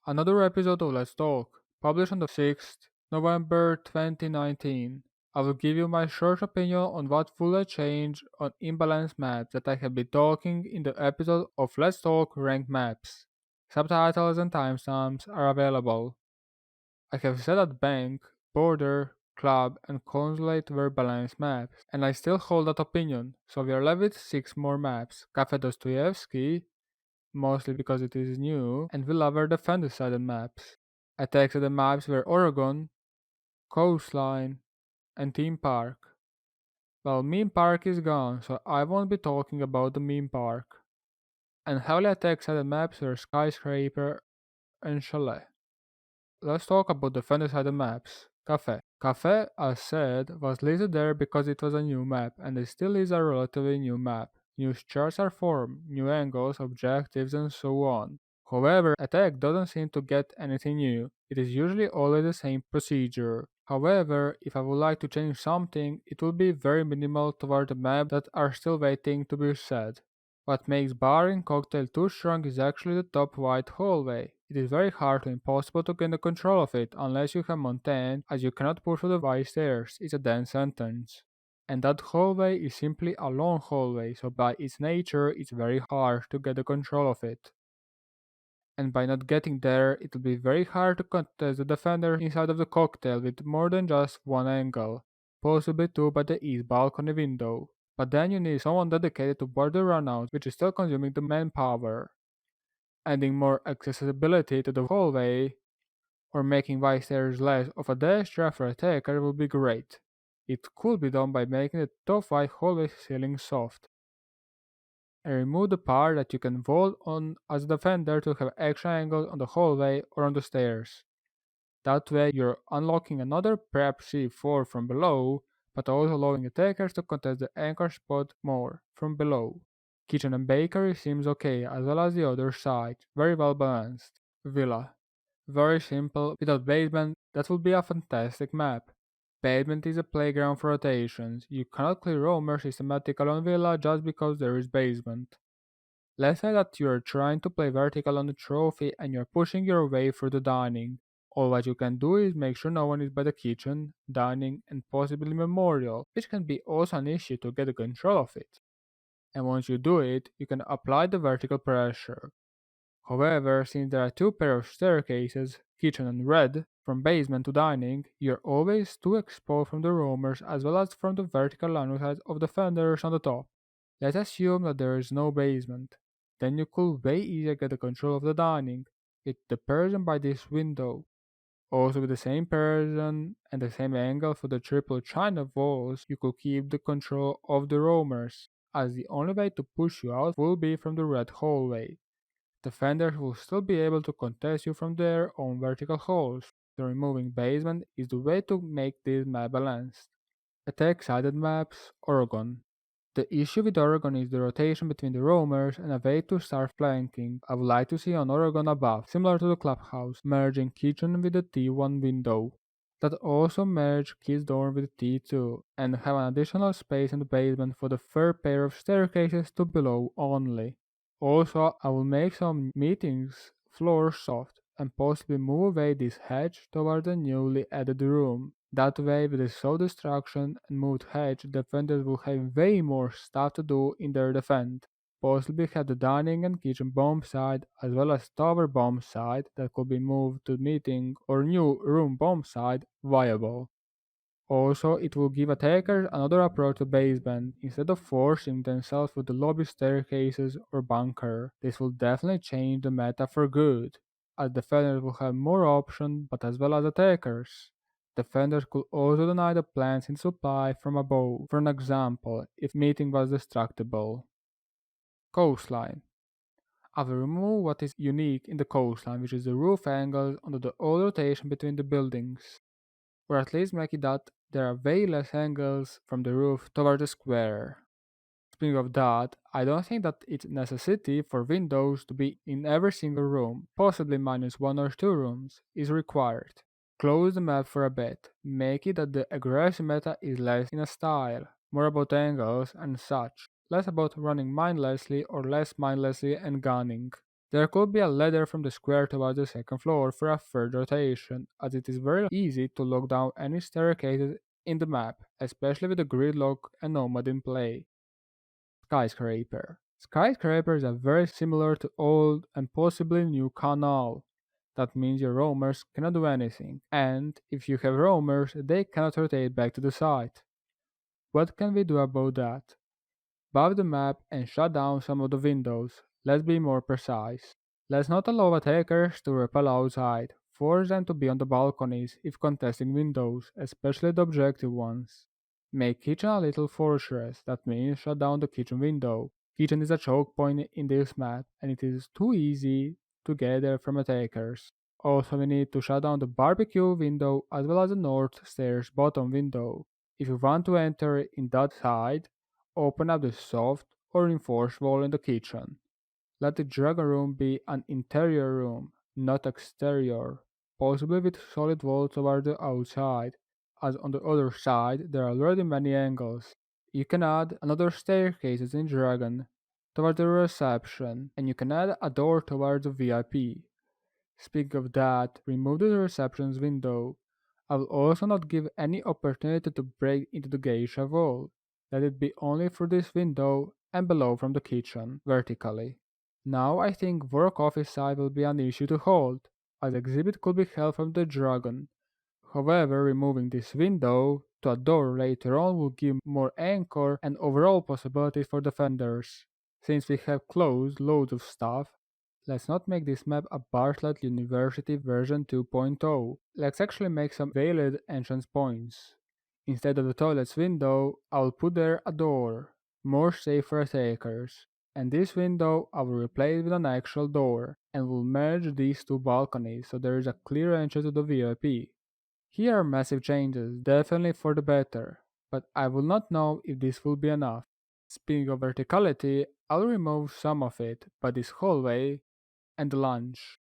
Another episode of Let's Talk, published on the 6th November 2019. I will give you my short opinion on what will change on imbalanced maps that I have been talking in the episode of Let's Talk Ranked Maps. Subtitles and timestamps are available. I have said that bank, border, club, and consulate were balanced maps, and I still hold that opinion, so we are left with 6 more maps. Cafe Dostoevsky, mostly because it is new, and will other defender-sided maps. I texted the maps were Oregon, Coastline, and Theme Park. Well, Meme Park is gone, so I won't be talking about the Meme Park. And heavily attack-sided maps were Skyscraper and Chalet. Let's talk about defender-sided maps. Cafe. Cafe, as said, was listed there because it was a new map, and it still is a relatively new map. New charts are formed, new angles, objectives, and so on. However, attack doesn't seem to get anything new. It is usually always the same procedure. However, if I would like to change something, it will be very minimal toward the map that are still waiting to be said. What makes bar and cocktail too strong is actually the top white hallway. It is very hard to impossible to gain the control of it unless you have Montaigne, as you cannot push through the white stairs. It's a dense sentence. And that hallway is simply a long hallway, so by its nature it's very hard to get the control of it. And by not getting there, it will be very hard to contest the defender inside of the cocktail with more than just one angle, possibly two by the east balcony window. But then you need someone dedicated to board the runouts, which is still consuming the manpower. Adding more accessibility to the hallway or making bystanders less of a danger for attacker would be great. It could be done by making the top white hallway ceiling soft, and remove the part that you can vault on as a defender to have extra angles on the hallway or on the stairs. That way you're unlocking another prep C4 from below, but also allowing attackers to contest the anchor spot more from below. Kitchen and bakery seems okay, as well as the other side, very well balanced. Villa. Very simple, without basement, that would be a fantastic map. Basement is a playground for rotations. You cannot clear roamer systematically on Villa just because there is basement. Let's say that you're trying to play vertical on the trophy and you're pushing your way through the dining. All what you can do is make sure no one is by the kitchen, dining, and possibly memorial, which can be also an issue to get control of it. And once you do it, you can apply the vertical pressure. However, since there are two pairs of staircases, kitchen and red, from basement to dining, you're always too exposed from the roamers as well as from the vertical line of sight of the fenders on the top. Let's assume that there is no basement. Then you could way easier get the control of the dining, with the person by this window. Also with the same person and the same angle for the triple china walls, you could keep the control of the roamers, as the only way to push you out will be from the red hallway. Defenders will still be able to contest you from their own vertical holes, so removing basement is the way to make this map balanced. Attack-sided maps, Oregon. The issue with Oregon is the rotation between the roamers and a way to start flanking. I would like to see on Oregon above, similar to the clubhouse, merging kitchen with the T1 window. That also merge kids dorm with T2, and have an additional space in the basement for the third pair of staircases to below only. Also, I will make some meetings floor soft and possibly move away this hedge toward the newly added room. That way, with the soul destruction and moved hedge, defenders will have way more stuff to do in their defense. Possibly have the dining and kitchen bomb side as well as tower bomb side that could be moved to meeting or new room bomb side viable. Also, it will give attackers another approach to basement instead of forcing themselves through the lobby staircases or bunker. This will definitely change the meta for good, as defenders will have more options but as well as attackers. Defenders could also deny the plants in supply from above, for an example, if meeting was destructible. Coastline. I will remove what is unique in the coastline, which is the roof angles under the old rotation between the buildings, or at least make it that there are way less angles from the roof toward the square. Speaking of that, I don't think that it's necessity for windows to be in every single room, possibly minus one or two rooms, is required. Close the map for a bit, make it that the aggressive meta is less in a style, more about angles and such, less about running mindlessly or less mindlessly and gunning. There could be a ladder from the square towards the second floor for a third rotation, as it is very easy to lock down any staircases in the map, especially with the gridlock and Nomad in play. Skyscraper. Skyscrapers are very similar to old and possibly new canal. That means your roamers cannot do anything, and if you have roamers, they cannot rotate back to the site. What can we do about that? Buff the map and shut down some of the windows. Let's be more precise. Let's not allow attackers to rappel outside. Force them to be on the balconies if contesting windows, especially the objective ones. Make kitchen a little fortress, that means shut down the kitchen window. Kitchen is a choke point in this map, and it is too easy to get there from attackers. Also, we need to shut down the barbecue window as well as the north stairs bottom window. If you want to enter in that side, open up the soft or reinforced wall in the kitchen. Let the dragon room be an interior room, not exterior, possibly with solid walls toward the outside, as on the other side there are already many angles. You can add another staircase in dragon toward the reception, and you can add a door towards the VIP. Speaking of that, remove the reception's window. I will also not give any opportunity to break into the geisha wall. Let it be only through this window and below from the kitchen, vertically. Now I think work office side will be an issue to hold, as exhibit could be held from the dragon. However, removing this window to a door later on will give more anchor and overall possibilities for defenders. Since we have closed loads of stuff, let's not make this map a Bartlett University version 2.0. Let's actually make some valid entrance points. Instead of the toilet's window, I will put there a door, more safe for attackers. And this window I will replace with an actual door, and will merge these two balconies so there is a clear entrance to the VIP. Here are massive changes, definitely for the better, but I will not know if this will be enough. Speaking of verticality, I'll remove some of it, but this hallway and the lunch.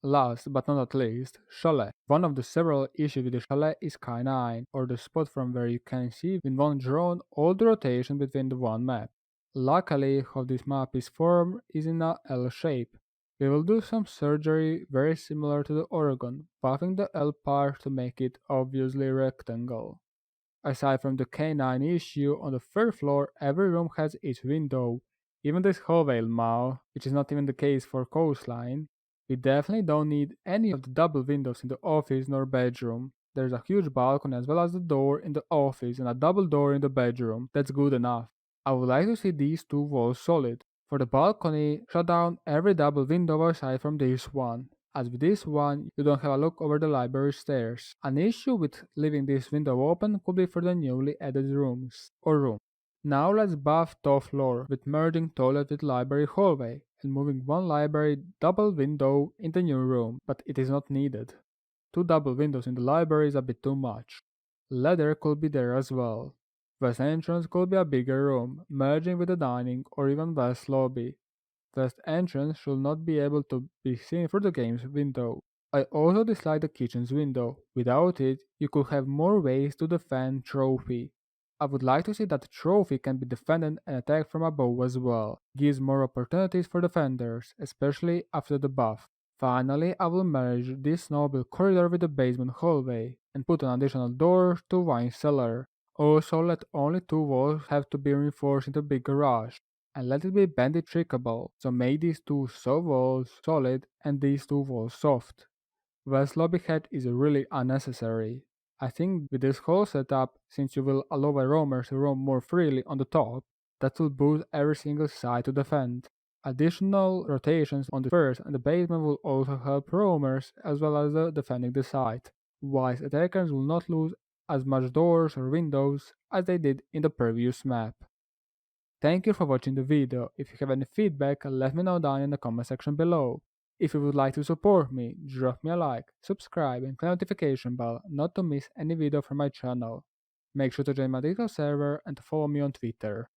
Last but not least, chalet. One of the several issues with the chalet is K9, or the spot from where you can see with one drone all the rotation between the one map. Luckily, how this map is formed is in a L shape. We will do some surgery very similar to the Oregon, buffing the L part to make it obviously rectangle. Aside from the K9 issue, on the third floor every room has its window, even this hallway mall, which is not even the case for Coastline. We definitely don't need any of the double windows in the office nor bedroom. There's a huge balcony as well as the door in the office and a double door in the bedroom. That's good enough. I would like to see these two walls solid. For the balcony, shut down every double window aside from this one. As with this one, you don't have a look over the library stairs. An issue with leaving this window open could be for the newly added rooms, or room. Now let's buff top floor with merging toilet with library hallway and moving one library double window in the new room, but it is not needed. Two double windows in the library is a bit too much. Ladder could be there as well. West entrance could be a bigger room, merging with the dining or even west lobby. West entrance should not be able to be seen through the game's window. I also dislike the kitchen's window. Without it, you could have more ways to defend trophy. I would like to see that the trophy can be defended and attacked from above as well. Gives more opportunities for defenders, especially after the buff. Finally, I will merge this noble corridor with the basement hallway and put an additional door to wine cellar. Also, let only two walls have to be reinforced in the big garage and let it be bandit trickable, so make these two soft walls solid and these two walls soft. West lobby head is really unnecessary. I think with this whole setup, since you will allow a roamer to roam more freely on the top, that will boost every single side to defend. Additional rotations on the first and the basement will also help roamers as well as defending the site, whilst attackers will not lose as much doors or windows as they did in the previous map. Thank you for watching the video. If you have any feedback, let me know down in the comment section below. If you would like to support me, drop me a like, subscribe and click the notification bell not to miss any video from my channel. Make sure to join my Discord server and to follow me on Twitter.